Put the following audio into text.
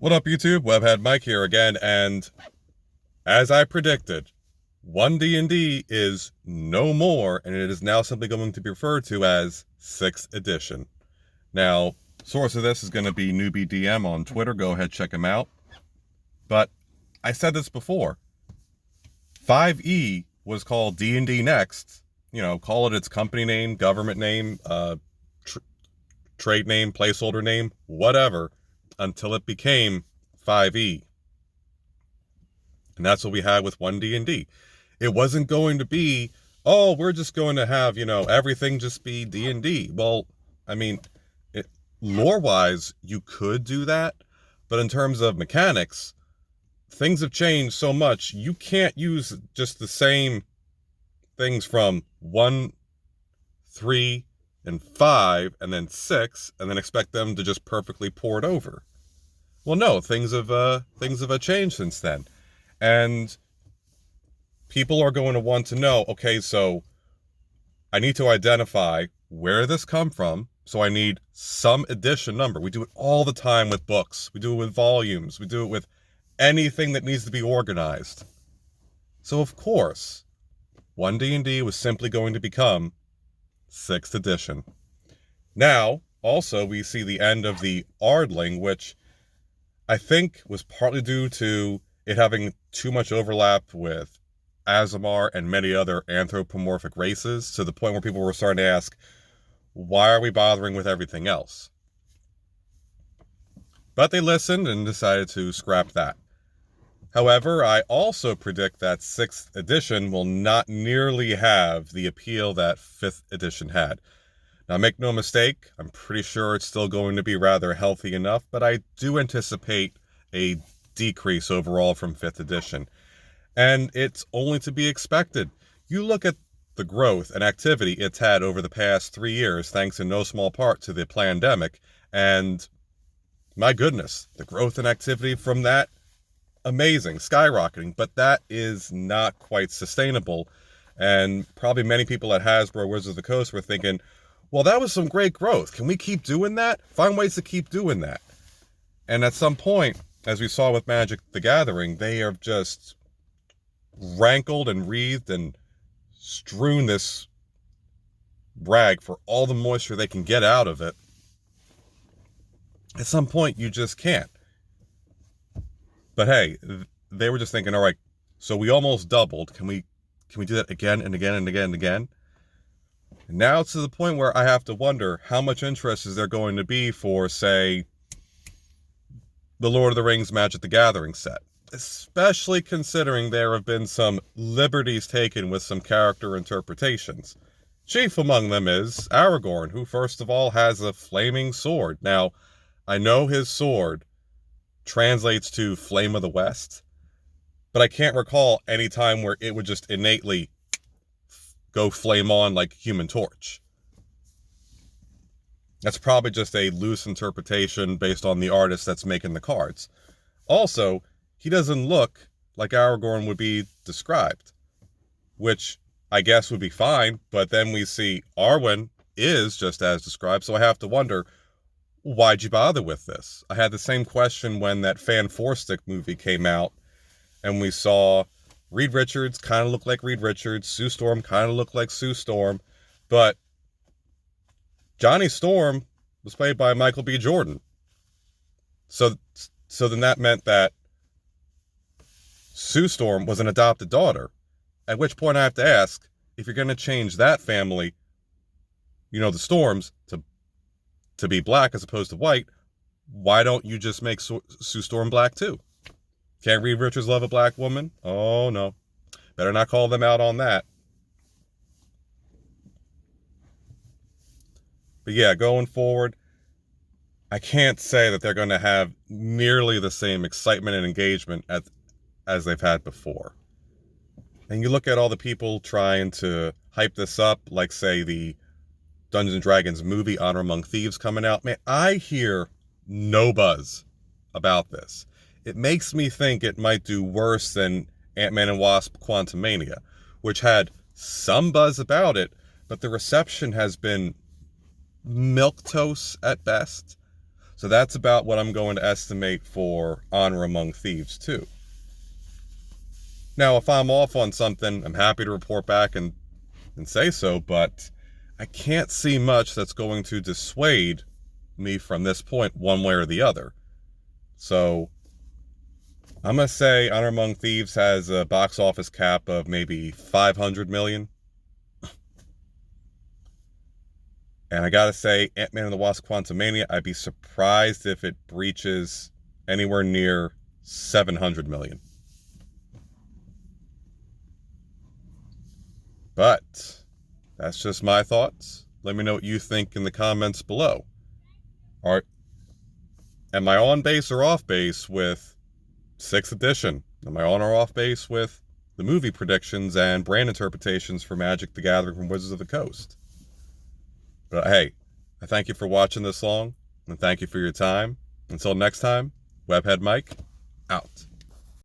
What up, YouTube? Webhead Mike here again, and as I predicted, OneDnD is no more, and it is now simply going to be referred to as 6th edition. Now, source of this is going to be Newbie DM on Twitter. Go ahead, check him out. But I said this before. 5e was called D&D Next. You know, call it its company name, government name, trade name, placeholder name, whatever, until it became 5e. And that's what we had with OneDnD. It wasn't going to be, oh, we're just going to have, everything just be D&D. Well, I mean, lore-wise, you could do that, but in terms of mechanics, things have changed so much, you can't use just the same things from 1, 3, and 5, and then 6, and then expect them to just perfectly port over. Well, no, things have changed since then. And people are going to want to know, okay, so I need to identify where this come from, so I need some edition number. We do it all the time with books. We do it with volumes. We do it with anything that needs to be organized. So, of course, OneDnD was simply going to become 6th edition. Now, also, we see the end of the Ardling, which I think was partly due to it having too much overlap with Aasimar and many other anthropomorphic races, to the point where people were starting to ask, why are we bothering with everything else? But they listened and decided to scrap that. However, I also predict that 6th edition will not nearly have the appeal that 5th edition had. Now, make no mistake, I'm pretty sure it's still going to be rather healthy enough, but I do anticipate a decrease overall from 5th edition. And it's only to be expected. You look at the growth and activity it's had over the past 3 years, thanks in no small part to the pandemic, and my goodness, the growth and activity from that, amazing, skyrocketing, but that is not quite sustainable. And probably many people at Hasbro Wizards of the Coast were thinking, well, that was some great growth. Can we keep doing that? Find ways to keep doing that. And at some point, as we saw with Magic the Gathering, they have just rankled and wreathed and strewn this rag for all the moisture they can get out of it. At some point, you just can't. But hey, they were just thinking, all right, so we almost doubled. Can we do that again and again and again and again? And now it's to the point where I have to wonder, how much interest is there going to be for, say, the Lord of the Rings Magic the Gathering set? Especially considering there have been some liberties taken with some character interpretations. Chief among them is Aragorn, who first of all has a flaming sword. Now, I know his sword translates to Flame of the West, but I can't recall any time where it would just innately go flame on like Human Torch. That's probably just a loose interpretation based on the artist that's making the cards. Also, he doesn't look like Aragorn would be described, which I guess would be fine, but then we see Arwen is just as described, so I have to wonder, why'd you bother with this? I had the same question when that Fan Four Stick movie came out, and we saw Reed Richards kind of look like Reed Richards, Sue Storm kind of looked like Sue Storm, but Johnny Storm was played by Michael B. Jordan. So then that meant that Sue Storm was an adopted daughter, at which point I have to ask, if you're going to change that family, the Storms, to be black as opposed to white, why don't you just make Sue Storm black too? Can't Reed Richards love a black woman? Oh no. Better not call them out on that. But yeah, going forward, I can't say that they're going to have nearly the same excitement and engagement as they've had before. And you look at all the people trying to hype this up, like say the Dungeons & Dragons movie Honor Among Thieves coming out. Man, I hear no buzz about this. It makes me think it might do worse than Ant-Man and Wasp Quantumania, which had some buzz about it, but the reception has been milquetoast at best. So that's about what I'm going to estimate for Honor Among Thieves 2. Now, if I'm off on something, I'm happy to report back and say so, but I can't see much that's going to dissuade me from this point one way or the other. So I'm going to say Honor Among Thieves has a box office cap of maybe 500 million. And I gotta say, Ant-Man and the Wasp: Quantumania, I'd be surprised if it breaches anywhere near 700 million. But that's just my thoughts. Let me know what you think in the comments below. Am I on base or off base with 6th edition? Am I on or off base with the movie predictions and brand interpretations for Magic the Gathering from Wizards of the Coast? But hey, I thank you for watching this long, and thank you for your time. Until next time, Webhead Mike, out.